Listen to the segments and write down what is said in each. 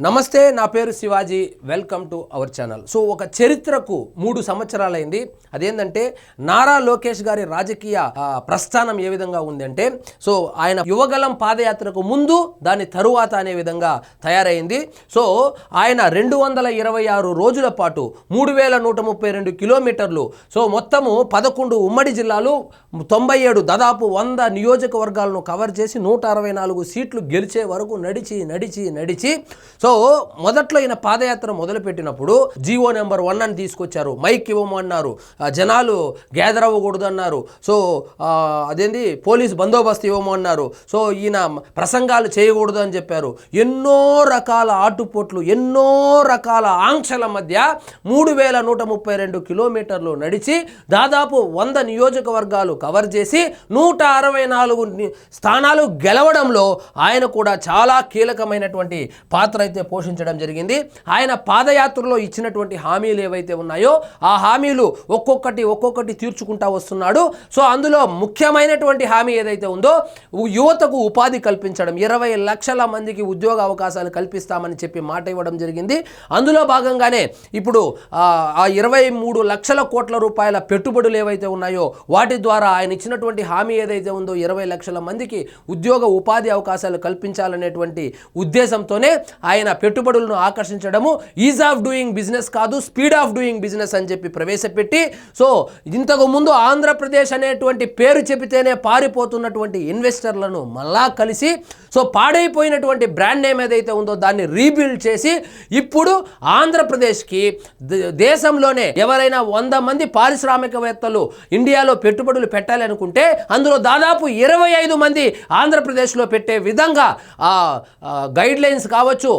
నమస్తే, నా పేరు Shivaji. Welcome to our channel. So ఒక చరిత్రకు 3 సంవత్సరాలైంది. అదేంటంటే నారా లోకేష్ గారి రాజకీయ ప్రస్థానం ఏ విధంగా ఉంది అంటే, సో ఆయన యువగలం పాదయాత్రకు ముందు దాని తరువాత అనే విధంగా తయారైంది. సో ఆయన 226 రోజుల పాటు 3132 కిలోమీటర్లు, సో మొత్తము 11 ఉమ్మడి జిల్లాలు, 97 దాదాపు 100 నియోజకవర్గాలను కవర్ చేసి 164 సీట్లు గెలిచే వరకు నడిచి సో మొదట్లో ఈయన పాదయాత్ర మొదలుపెట్టినప్పుడు జీవో నెంబర్ 1 అని తీసుకొచ్చారు. మైక్ ఇవ్వమన్నారు, జనాలు గ్యాదర్ అవ్వకూడదు అన్నారు. సో అదేంది పోలీస్ బందోబస్తు ఇవ్వమన్నారు. సో ఈయన ప్రసంగాలు చేయకూడదు అని చెప్పారు. ఎన్నో రకాల ఆటుపోట్లు, ఎన్నో రకాల ఆంక్షల మధ్య 3132 కిలోమీటర్లు నడిచి దాదాపు 100 నియోజకవర్గాలు కవర్ చేసి 164 స్థానాలు గెలవడంలో ఆయన కూడా చాలా కీలకమైనటువంటి పాత్ర అయితే పోషించడం జరిగింది. ఆయన పాదయాత్రలో ఇచ్చినటువంటి హామీలు ఏవైతే ఉన్నాయో ఆ హామీలు ఒక్కొక్కటి తీర్చుకుంటా వస్తున్నాడు. సో అందులో ముఖ్యమైనటువంటి హామీ ఏదైతే ఉందో యువతకు ఉపాధి కల్పించడం, 20 లక్షల మందికి ఉద్యోగ అవకాశాలు కల్పిస్తామని చెప్పి మాట ఇవ్వడం జరిగింది. అందులో భాగంగానే ఇప్పుడు ఆ 23 లక్షల కోట్ల రూపాయల పెట్టుబడులు ఏవైతే ఉన్నాయో వాటి ద్వారా ఆయన ఇచ్చినటువంటి హామీ ఏదైతే ఉందో 20 లక్షల మందికి ఉద్యోగ ఉపాధి అవకాశాలు కల్పించాలనేటువంటి ఉద్దేశంతోనే ఆయన పెట్టుబడులను ఆకర్షించడము, ఈజ్ ఆఫ్ డూయింగ్ బిజినెస్ కాదు స్పీడ్ ఆఫ్ డూయింగ్ బిజినెస్ అని చెప్పి ప్రవేశపెట్టి, సో ఇంతకు ముందు ఆంధ్రప్రదేశ్ అనేటువంటి పేరు చెబితేనే పారిపోతున్నటువంటి ఇన్వెస్టర్లను మళ్ళా కలిసి, సో పాడైపోయినటువంటి బ్రాండ్ నేమ్ ఏదైతే ఉందో దాన్ని రీబిల్డ్ చేసి ఇప్పుడు ఆంధ్రప్రదేశ్కి దేశంలోనే ఎవరైనా 100 మంది పారిశ్రామికవేత్తలు ఇండియాలో పెట్టుబడులు పెట్టాలనుకుంటే అందులో దాదాపు 25 మంది ఆంధ్రప్రదేశ్లో పెట్టే విధంగా గైడ్ లైన్స్ కావచ్చు,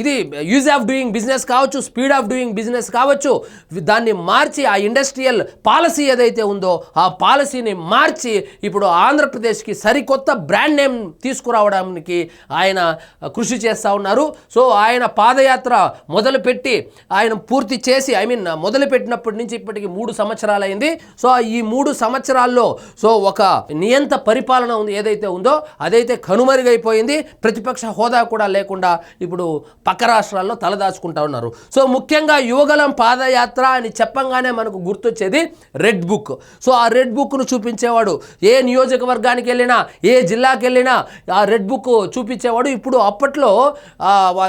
ఇది యూజ్ ఆఫ్ డూయింగ్ బిజినెస్ కావచ్చు, స్పీడ్ ఆఫ్ డూయింగ్ బిజినెస్ కావచ్చు, దాన్ని మార్చి ఆ ఇండస్ట్రియల్ పాలసీ ఏదైతే ఉందో ఆ పాలసీని మార్చి ఇప్పుడు ఆంధ్రప్రదేశ్కి సరికొత్త బ్రాండ్ నేమ్ తీసుకురావడానికి ఆయన కృషి చేస్తూ ఉన్నారు. సో ఆయన పాదయాత్ర మొదలుపెట్టి ఆయన పూర్తి చేసి మొదలుపెట్టినప్పటి నుంచి ఇప్పటికి 3 సంవత్సరాలు అయింది. సో ఈ 3 సంవత్సరాల్లో సో ఒక నియంత పరిపాలన ఉంది ఏదైతే ఉందో అదైతే కనుమరుగైపోయింది. ప్రతిపక్ష హోదా కూడా లేకుండా ఇప్పుడు పక్క రాష్ట్రాల్లో తలదాచుకుంటా ఉన్నారు. సో ముఖ్యంగా యువగలం పాదయాత్ర అని చెప్పంగానే మనకు గుర్తొచ్చేది రెడ్ బుక్. సో ఆ రెడ్ బుక్ను చూపించేవాడు, ఏ నియోజకవర్గానికి వెళ్ళినా ఏ జిల్లాకి వెళ్ళినా ఆ రెడ్ బుక్ చూపించేవాడు. ఇప్పుడు అప్పట్లో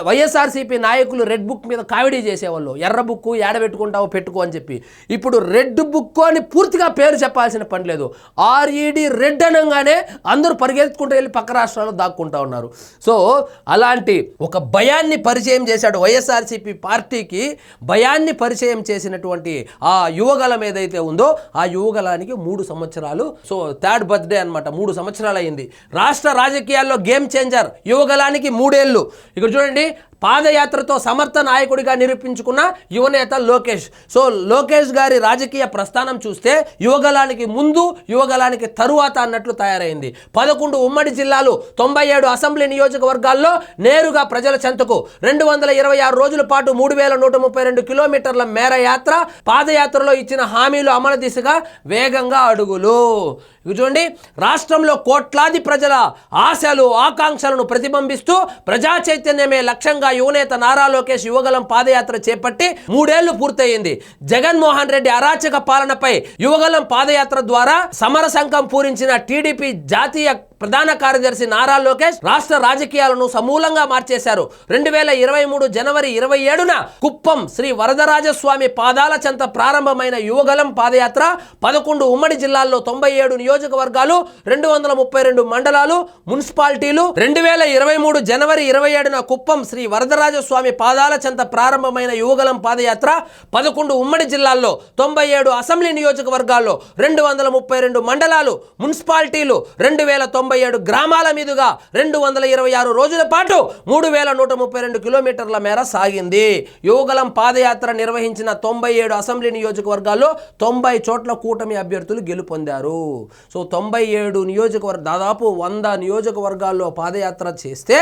వైఎస్ఆర్సీపీ నాయకులు రెడ్ బుక్ మీద కామెడీ చేసేవాళ్ళు, ఎర్ర బుక్ ఏడబెట్టుకుంటావో పెట్టుకో అని చెప్పి. ఇప్పుడు రెడ్ బుక్ అని పూర్తిగా పేరు చెప్పాల్సిన పని లేదు, ఆర్ఈడి రెడ్ అనగానే అందరూ పరిగెత్తుకుంటూ వెళ్ళి పక్క రాష్ట్రాల్లో దాక్కుంటా ఉన్నారు. సో అలాంటి ఒక భయాన్ని పరిచయం చేశాడు, వైఎస్ఆర్సీపీ పార్టీకి భయాన్ని పరిచయం చేసినటువంటి ఆ యువగలం ఏదైతే ఉందో ఆ యువగలానికి 3 సంవత్సరాలు, సో 3rd బర్త్డే అనమాట, 3 సంవత్సరాలు అయింది. రాష్ట్ర రాజకీయాల్లో గేమ్ చేంజర్ యువగలానికి 3 ఏళ్ళు. ఇక్కడ చూడండి, పాదయాత్రతో సమర్థ నాయకుడిగా నిరూపించుకున్న యువనేత లోకేష్. సో లోకేష్ గారి రాజకీయ ప్రస్థానం చూస్తే యువగలానికి ముందు యువగలానికి తరువాత అన్నట్లు తయారైంది. 11 ఉమ్మడి జిల్లాలు, 97 అసెంబ్లీ నియోజకవర్గాల్లో నేరుగా ప్రజల చెంతకు 226 రోజుల పాటు 3132 కిలోమీటర్ల మేర యాత్ర. పాదయాత్రలో ఇచ్చిన హామీలు అమలు దిశగా వేగంగా అడుగులు. చూడండి, రాష్ట్రంలో కోట్లాది ప్రజల ఆశలు ఆకాంక్షలను ప్రతిబింబిస్తూ ప్రజా చైతన్యమే లక్ష్యంగా యువనేత నారా లోకేష్ యువగలం పాదయాత్ర చేపట్టి 3 ఏళ్లు పూర్తయింది. జగన్మోహన్ రెడ్డి అరాచక పాలనపై యువగలం పాదయాత్ర ద్వారా సమరశంఖం పూరించిన టీడీపీ జాతీయ ప్రధాన కార్యదర్శి నారా లోకేష్ రాష్ట్ర రాజకీయాలను సమూలంగా మార్చేశారు. 2023 జనవరి 27న కుప్పం శ్రీ వరదరాజస్వామి పాదాల చెంత ప్రారంభమైన యువగలం పాదయాత్ర 11 ఉమ్మడి జిల్లాల్లో 97 నియోజకవర్గాలు, 232 మండలాలు, మున్సిపాలిటీలు. 2023 జనవరి 27న కుప్పం శ్రీ వరదరాజస్వామి పాదాల చెంత ప్రారంభమైన యువగలం పాదయాత్ర 11 ఉమ్మడి జిల్లాల్లో, 97 అసెంబ్లీ నియోజకవర్గాల్లో, 232 మండలాలు, మున్సిపాలిటీలు, 2097 గ్రామాల మీదుగా 226 రోజుల పాటు 3132 కిలోమీటర్ల మేర సాగింది. యువగలం పాదయాత్ర నిర్వహించిన 97 అసెంబ్లీ నియోజకవర్గాల్లో 90 చోట్ల కూటమి అభ్యర్థులు గెలుపొందారు. సో 97 నియోజకవర్గ, దాదాపు 100 నియోజకవర్గాల్లో పాదయాత్ర చేస్తే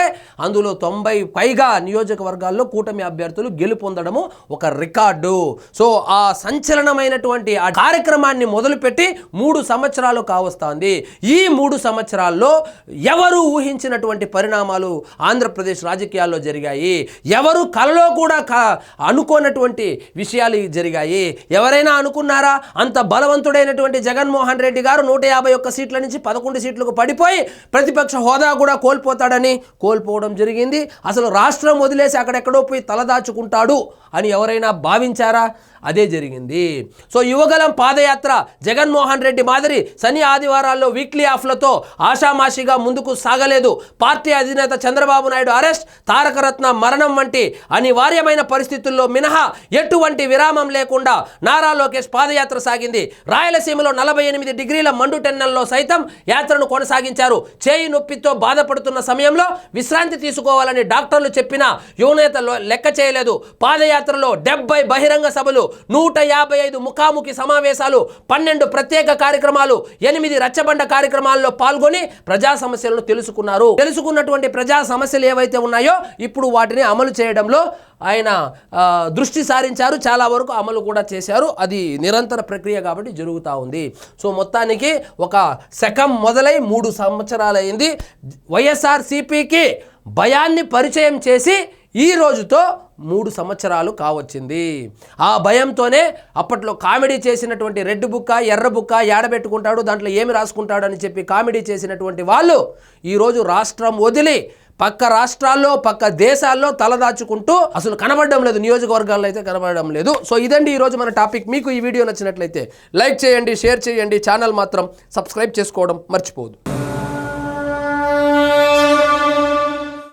అందులో 90 పైగా నియోజకవర్గాల్లో కూటమి అభ్యర్థులు గెలుపొందడము ఒక రికార్డు. సో ఆ సంచలనమైనటువంటి ఆ కార్యక్రమాన్ని మొదలుపెట్టి 3 సంవత్సరాలు కావస్తోంది. ఈ 3 సంవత్సరాల్లో రాజకీయాల్లో ఎవరు ఊహించినటువంటి పరిణామాలు ఆంధ్రప్రదేశ్ రాజకీయాల్లో జరిగాయి. ఎవరు కలలో కూడా అనుకోనటువంటి విషయాలు జరిగాయి. ఎవరైనా అనుకున్నారా? అంత బలవంతుడైనటువంటి జగన్మోహన్ రెడ్డి గారు 151 సీట్ల నుంచి 11 సీట్లకు పడిపోయి ప్రతిపక్ష హోదా కూడా కోల్పోవడం జరిగింది. అసలు రాష్ట్రం వదిలేసి అక్కడెక్కడో పోయి తలదాచుకుంటాడు అని ఎవరైనా భావించారా? అదే జరిగింది. సో యువగలం పాదయాత్ర జగన్మోహన్ రెడ్డి మాదిరి శని ఆదివారాల్లో వీక్లీ ఆఫ్లతో ఆషామాషిగా ముందుకు సాగలేదు. పార్టీ అధినేత చంద్రబాబు నాయుడు అరెస్ట్, తారకరత్న మరణం వంటి అనివార్యమైన పరిస్థితుల్లో మినహా ఎటువంటి విరామం లేకుండా నారా లోకేష్ పాదయాత్ర సాగింది. రాయలసీమలో 48 డిగ్రీల మండుటెన్నెల్లో సైతం యాత్రను కొనసాగించారు. చేయి నొప్పితో బాధపడుతున్న సమయంలో విశ్రాంతి తీసుకోవాలని డాక్టర్లు చెప్పినా యువనేత లెక్క చేయలేదు. పాదయాత్రలో 70 బహిరంగ సభలు, 155 ముఖాముఖి సమావేశాలు, 12 ప్రత్యేక కార్యక్రమాలు, 8 రచ్చబండ కార్యక్రమాల్లో పాల్గొని ప్రజా సమస్యలను తెలుసుకున్నటువంటి ప్రజా సమస్యలు ఏవైతే ఉన్నాయో ఇప్పుడు వాటిని అమలు చేయడంలో ఆయన దృష్టి సారించారు. చాలా వరకు అమలు కూడా చేశారు. అది నిరంతర ప్రక్రియ కాబట్టి జరుగుతూ ఉంది. సో మొత్తానికి ఒక శకం మొదలై 3 సంవత్సరాలైంది. వైఎస్ఆర్సీపీకి భయాన్ని పరిచయం చేసి ఈ రోజుతో 3 సంవత్సరాలు కావచ్చింది. ఆ భయంతోనే అప్పట్లో కామెడీ చేసినటువంటి రెడ్ బుక్క, ఎర్ర బుక్క ఏడబెట్టుకుంటాడు, దాంట్లో ఏమి రాసుకుంటాడు అని చెప్పి కామెడీ చేసినటువంటి వాళ్ళు ఈరోజు రాష్ట్రం వదిలి పక్క రాష్ట్రాల్లో, పక్క దేశాల్లో తలదాచుకుంటూ అసలు కనబడడం లేదు. నియోజకవర్గాల్లో అయితే కనబడడం లేదు. సో ఇదండి ఈరోజు మన టాపిక్. మీకు ఈ వీడియో నచ్చినట్లయితే లైక్ చేయండి, షేర్ చేయండి. ఛానల్ మాత్రం సబ్స్క్రైబ్ చేసుకోవడం మర్చిపోవద్దు.